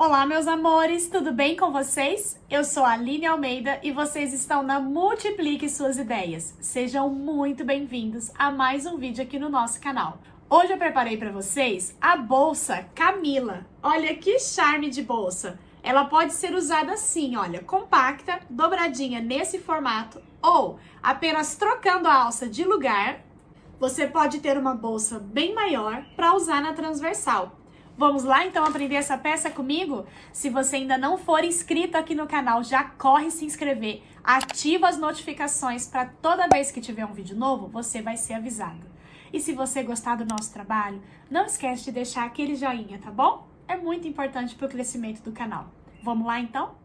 Olá, meus amores, tudo bem com vocês? Eu sou a Aline Almeida e vocês estão na Multiplique Suas Ideias. Sejam muito bem-vindos a mais um vídeo aqui no nosso canal. Hoje eu preparei para vocês a bolsa Camila. Olha que charme de bolsa! Ela pode ser usada assim, olha, compacta, dobradinha nesse formato ou apenas trocando a alça de lugar. Você pode ter uma bolsa bem maior para usar na transversal. Vamos lá então aprender essa peça comigo? Se você ainda não for inscrito aqui no canal, já corre se inscrever, ativa as notificações para toda vez que tiver um vídeo novo, você vai ser avisado. E se você gostar do nosso trabalho, não esquece de deixar aquele joinha, tá bom? É muito importante para o crescimento do canal. Vamos lá então?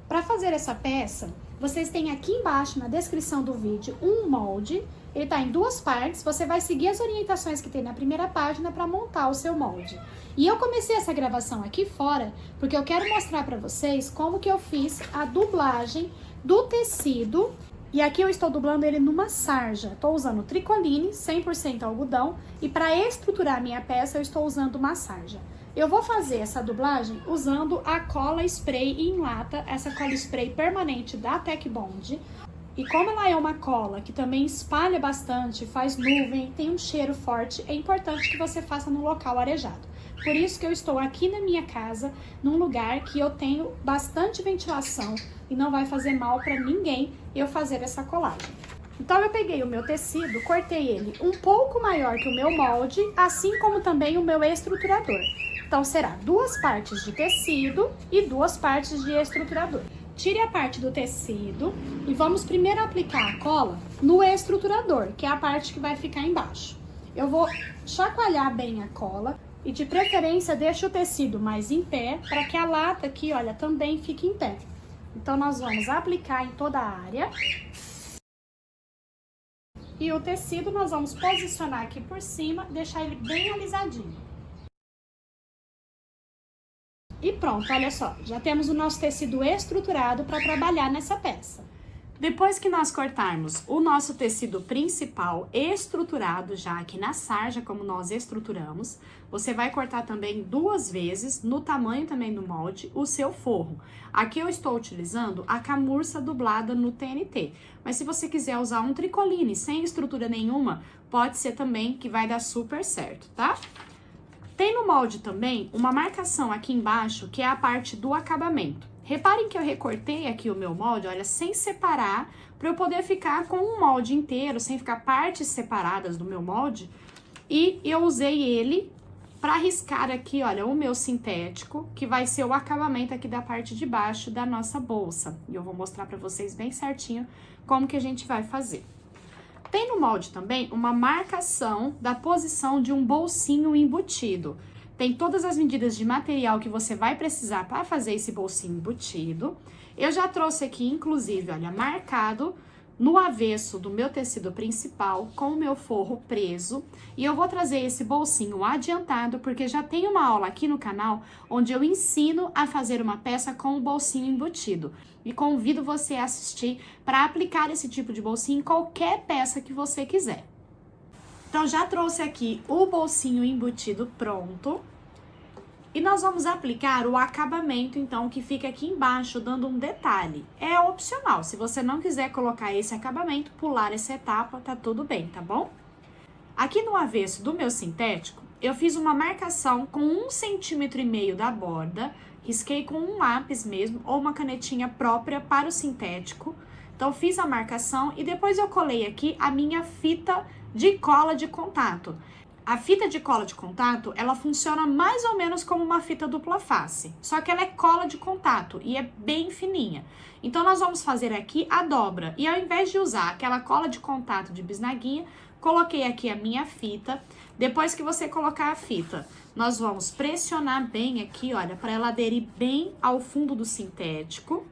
Para fazer essa peça, vocês têm aqui embaixo na descrição do vídeo um molde. Ele está em duas partes, você vai seguir as orientações que tem na primeira página para montar o seu molde. E eu comecei essa gravação aqui fora porque eu quero mostrar para vocês como que eu fiz a dublagem do tecido. E aqui eu estou dublando ele numa sarja. Estou usando tricoline, 100% algodão, e para estruturar a minha peça eu estou usando uma sarja. Eu vou fazer essa dublagem usando a cola spray em lata, essa cola spray permanente da Tech Bond. E como ela é uma cola que também espalha bastante, faz nuvem, tem um cheiro forte, é importante que você faça no local arejado. Por isso que eu estou aqui na minha casa, num lugar que eu tenho bastante ventilação e não vai fazer mal para ninguém eu fazer essa colagem. Então eu peguei o meu tecido, cortei ele um pouco maior que o meu molde, assim como também o meu estruturador. Então será duas partes de tecido e duas partes de estruturador. Tire a parte do tecido e vamos primeiro aplicar a cola no estruturador, que é a parte que vai ficar embaixo. Eu vou chacoalhar bem a cola e de preferência deixe o tecido mais em pé, para que a lata aqui, olha, também fique em pé. Então nós vamos aplicar em toda a área. E o tecido nós vamos posicionar aqui por cima, deixar ele bem alisadinho. E pronto, olha só, já temos o nosso tecido estruturado para trabalhar nessa peça. Depois que nós cortarmos o nosso tecido principal estruturado já aqui na sarja, como nós estruturamos, você vai cortar também duas vezes, no tamanho também do molde, o seu forro. Aqui eu estou utilizando a camurça dublada no TNT, mas se você quiser usar um tricoline sem estrutura nenhuma, pode ser também que vai dar super certo, tá? Tem no molde também uma marcação aqui embaixo, que é a parte do acabamento. Reparem que eu recortei aqui o meu molde, olha, sem separar, para eu poder ficar com um molde inteiro, sem ficar partes separadas do meu molde. E eu usei ele para riscar aqui, olha, o meu sintético, que vai ser o acabamento aqui da parte de baixo da nossa bolsa. E eu vou mostrar para vocês bem certinho como que a gente vai fazer. Tem no molde também uma marcação da posição de um bolsinho embutido. Tem todas as medidas de material que você vai precisar para fazer esse bolsinho embutido. Eu já trouxe aqui, inclusive, olha, marcado no avesso do meu tecido principal, com o meu forro preso. E eu vou trazer esse bolsinho adiantado, porque já tem uma aula aqui no canal, onde eu ensino a fazer uma peça com o bolsinho embutido. E convido você a assistir para aplicar esse tipo de bolsinho em qualquer peça que você quiser. Então, já trouxe aqui o bolsinho embutido pronto. E nós vamos aplicar o acabamento, então, que fica aqui embaixo, dando um detalhe. É opcional, se você não quiser colocar esse acabamento, pular essa etapa, tá tudo bem, tá bom? Aqui no avesso do meu sintético, eu fiz uma marcação com 1,5 cm da borda, risquei com um lápis mesmo, ou uma canetinha própria para o sintético. Então, fiz a marcação e depois eu colei aqui a minha fita de cola de contato. A fita de cola de contato, ela funciona mais ou menos como uma fita dupla face, só que ela é cola de contato e é bem fininha. Então, nós vamos fazer aqui a dobra. E ao invés de usar aquela cola de contato de bisnaguinha, coloquei aqui a minha fita. Depois que você colocar a fita, nós vamos pressionar bem aqui, olha, para ela aderir bem ao fundo do sintético.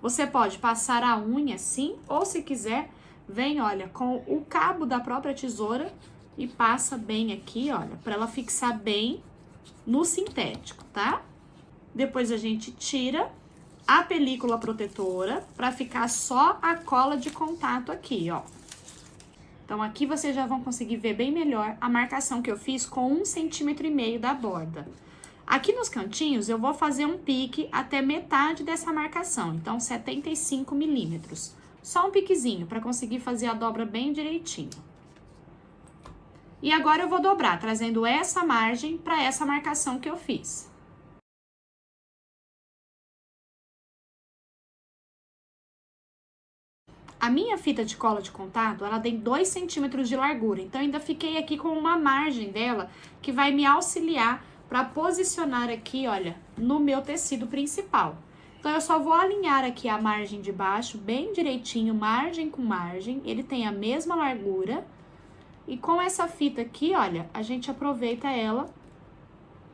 Você pode passar a unha assim, ou se quiser, vem, olha, com o cabo da própria tesoura e passa bem aqui, olha, para ela fixar bem no sintético, tá? Depois a gente tira a película protetora para ficar só a cola de contato aqui, ó. Então, aqui vocês já vão conseguir ver bem melhor a marcação que eu fiz com 1,5 centímetro da borda. Aqui nos cantinhos, eu vou fazer um pique até metade dessa marcação, então 75 milímetros. Só um piquezinho, para conseguir fazer a dobra bem direitinho. E agora eu vou dobrar, trazendo essa margem para essa marcação que eu fiz. A minha fita de cola de contato, ela tem 2 centímetros de largura, então ainda fiquei aqui com uma margem dela que vai me auxiliar para posicionar aqui, olha, no meu tecido principal. Então, eu só vou alinhar aqui a margem de baixo bem direitinho, margem com margem, ele tem a mesma largura. E com essa fita aqui, olha, a gente aproveita ela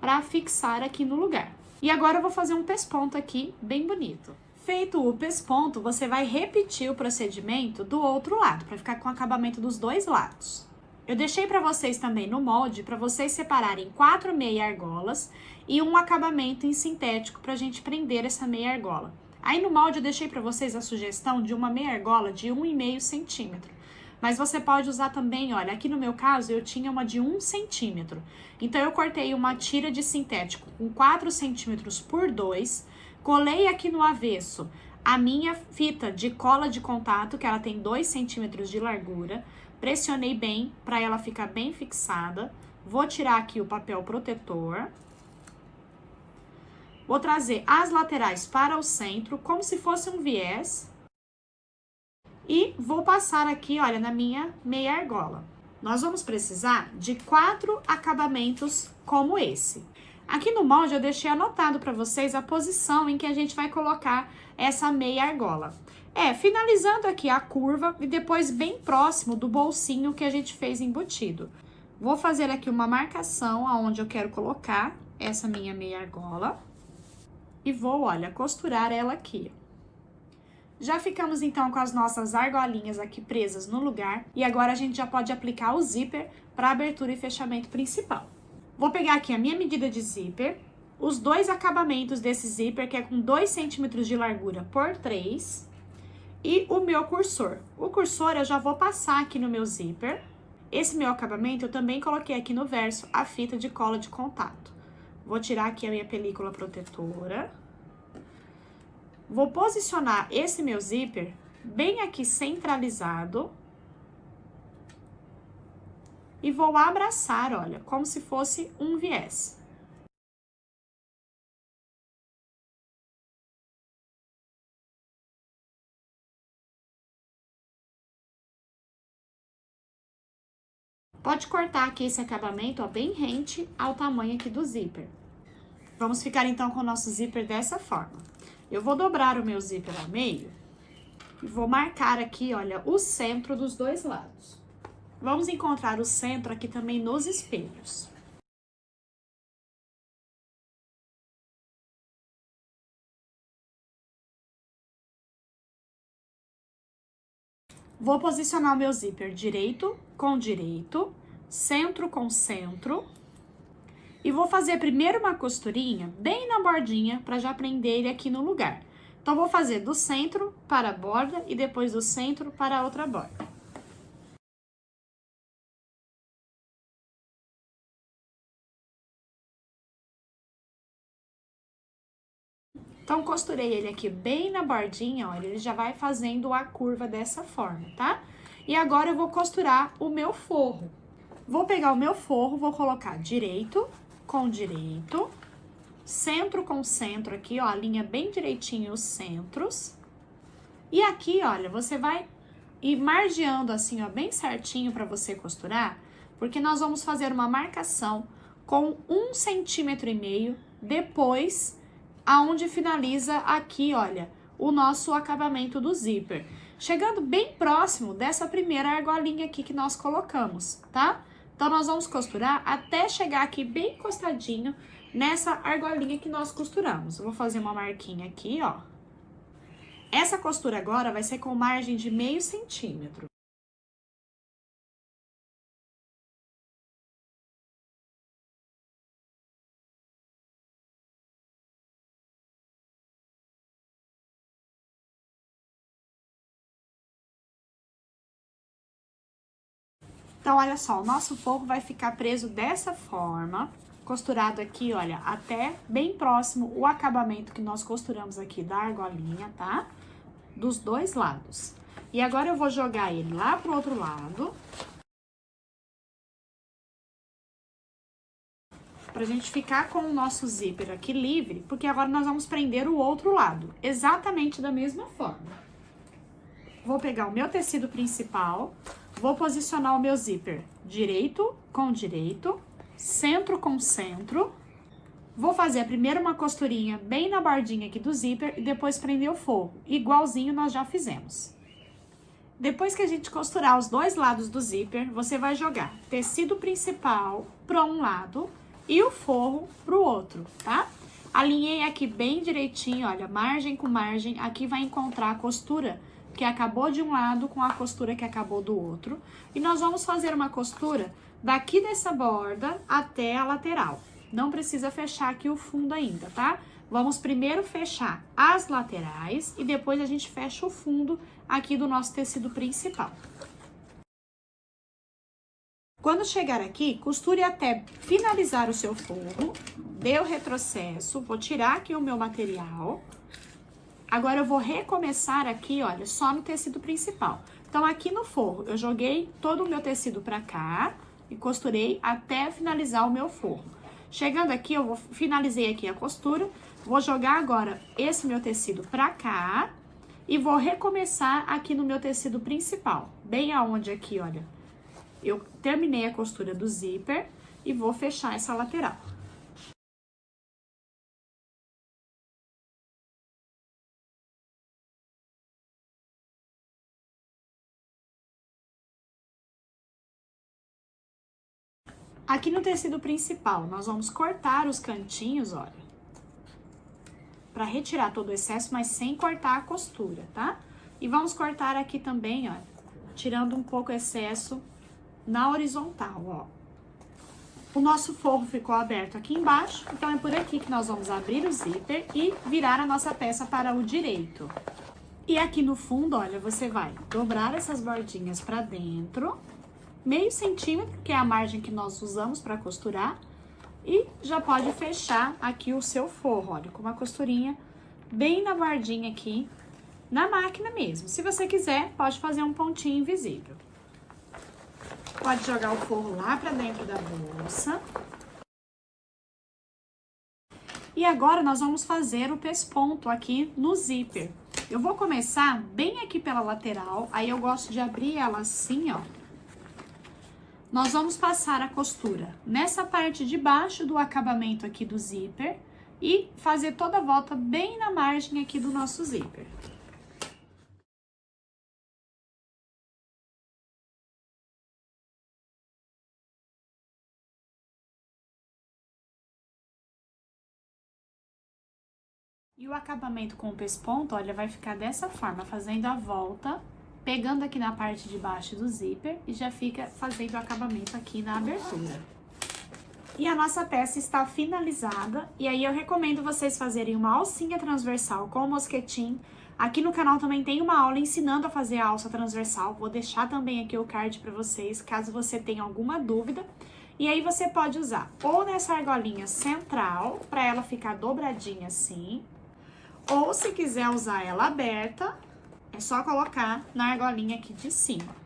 para fixar aqui no lugar. E agora eu vou fazer um pesponto aqui, bem bonito. Feito o pesponto, você vai repetir o procedimento do outro lado, para ficar com o acabamento dos dois lados. Eu deixei para vocês também no molde, para vocês separarem 4 meia argolas e um acabamento em sintético para a gente prender essa meia argola. Aí no molde eu deixei para vocês a sugestão de uma meia argola de 1,5 centímetro. Mas você pode usar também, olha, aqui no meu caso eu tinha uma de 1 centímetro. Então eu cortei uma tira de sintético com 4 centímetros por 2, colei aqui no avesso a minha fita de cola de contato, que ela tem 2 centímetros de largura, pressionei bem para ela ficar bem fixada. Vou tirar aqui o papel protetor. Vou trazer as laterais para o centro, como se fosse um viés. E vou passar aqui, olha, na minha meia argola. Nós vamos precisar de 4 acabamentos como esse. Aqui no molde eu deixei anotado para vocês a posição em que a gente vai colocar essa meia argola. Finalizando aqui a curva e depois bem próximo do bolsinho que a gente fez embutido. Vou fazer aqui uma marcação aonde eu quero colocar essa minha meia argola. E vou, olha, costurar ela aqui. Já ficamos então com as nossas argolinhas aqui presas no lugar. E agora a gente já pode aplicar o zíper para abertura e fechamento principal. Vou pegar aqui a minha medida de zíper, os dois acabamentos desse zíper, que é com 2 centímetros de largura por 3, e o meu cursor. O cursor eu já vou passar aqui no meu zíper. Esse meu acabamento eu também coloquei aqui no verso a fita de cola de contato. Vou tirar aqui a minha película protetora. Vou posicionar esse meu zíper bem aqui centralizado. E vou abraçar, olha, como se fosse um viés. Pode cortar aqui esse acabamento, ó, bem rente ao tamanho aqui do zíper. Vamos ficar então com o nosso zíper dessa forma. Eu vou dobrar o meu zíper ao meio e vou marcar aqui, olha, o centro dos dois lados. Vamos encontrar o centro aqui também nos espelhos. Vou posicionar o meu zíper direito com direito, centro com centro. E vou fazer primeiro uma costurinha bem na bordinha para já prender ele aqui no lugar. Então, vou fazer do centro para a borda e depois do centro para a outra borda. Então, costurei ele aqui bem na bordinha, olha, ele já vai fazendo a curva dessa forma, tá? E agora eu vou costurar o meu forro. Vou pegar o meu forro, vou colocar direito com direito, centro com centro aqui, ó, alinha bem direitinho os centros. E aqui, olha, você vai ir margeando assim, ó, bem certinho para você costurar, porque nós vamos fazer uma marcação com 1,5 centímetro depois aonde finaliza aqui, olha, o nosso acabamento do zíper. Chegando bem próximo dessa primeira argolinha aqui que nós colocamos, tá? Então, nós vamos costurar até chegar aqui bem encostadinho nessa argolinha que nós costuramos. Eu vou fazer uma marquinha aqui, ó. Essa costura agora vai ser com margem de 0,5 centímetro. Então, olha só, o nosso forro vai ficar preso dessa forma, costurado aqui, olha, até bem próximo o acabamento que nós costuramos aqui da argolinha, tá? Dos dois lados. E agora eu vou jogar ele lá pro outro lado. Pra gente ficar com o nosso zíper aqui livre, porque agora nós vamos prender o outro lado, exatamente da mesma forma. Vou pegar o meu tecido principal, vou posicionar o meu zíper direito com direito, centro com centro. Vou fazer primeiro uma costurinha bem na bordinha aqui do zíper e depois prender o forro, igualzinho nós já fizemos. Depois que a gente costurar os dois lados do zíper, você vai jogar tecido principal para um lado e o forro pro outro, tá? Alinhei aqui bem direitinho, olha, margem com margem, aqui vai encontrar a costura que acabou de um lado com a costura que acabou do outro. E nós vamos fazer uma costura daqui dessa borda até a lateral. Não precisa fechar aqui o fundo ainda, tá? Vamos primeiro fechar as laterais e depois a gente fecha o fundo aqui do nosso tecido principal. Quando chegar aqui, costure até finalizar o seu forro, dê o retrocesso, vou tirar aqui o meu material. Agora eu vou recomeçar aqui, olha, só no tecido principal. Então, aqui no forro, eu joguei todo o meu tecido pra cá e costurei até finalizar o meu forro. Chegando aqui, finalizei aqui a costura, vou jogar agora esse meu tecido pra cá e vou recomeçar aqui no meu tecido principal. Bem aonde aqui, olha, eu terminei a costura do zíper e vou fechar essa lateral. Aqui no tecido principal, nós vamos cortar os cantinhos, olha, para retirar todo o excesso, mas sem cortar a costura, tá? E vamos cortar aqui também, olha, tirando um pouco o excesso na horizontal, ó. O nosso forro ficou aberto aqui embaixo, então é por aqui que nós vamos abrir o zíper e virar a nossa peça para o direito. E aqui no fundo, olha, você vai dobrar essas bordinhas para dentro, meio centímetro, que é a margem que nós usamos para costurar, e já pode fechar aqui o seu forro, olha, com uma costurinha bem na bordinha aqui, na máquina mesmo. Se você quiser, pode fazer um pontinho invisível. Pode jogar o forro lá para dentro da bolsa. E agora nós vamos fazer o pesponto aqui no zíper. Eu vou começar bem aqui pela lateral, aí eu gosto de abrir ela assim, ó. Nós vamos passar a costura nessa parte de baixo do acabamento aqui do zíper e fazer toda a volta bem na margem aqui do nosso zíper. E o acabamento com o pesponto, olha, vai ficar dessa forma, fazendo a volta, pegando aqui na parte de baixo do zíper e já fica fazendo o acabamento aqui na abertura. E a nossa peça está finalizada, e aí eu recomendo vocês fazerem uma alcinha transversal com mosquetim. Aqui no canal também tem uma aula ensinando a fazer a alça transversal, vou deixar também aqui o card para vocês, caso você tenha alguma dúvida. E aí você pode usar ou nessa argolinha central, para ela ficar dobradinha assim, ou se quiser usar ela aberta, é só colocar na argolinha aqui de cima.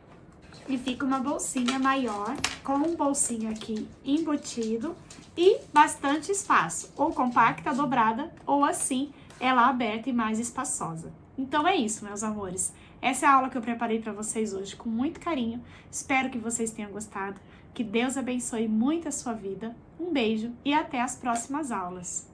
E fica uma bolsinha maior, com um bolsinho aqui embutido e bastante espaço. Ou compacta, dobrada, ou assim, ela aberta e mais espaçosa. Então é isso, meus amores. Essa é a aula que eu preparei para vocês hoje com muito carinho. Espero que vocês tenham gostado. Que Deus abençoe muito a sua vida. Um beijo e até as próximas aulas.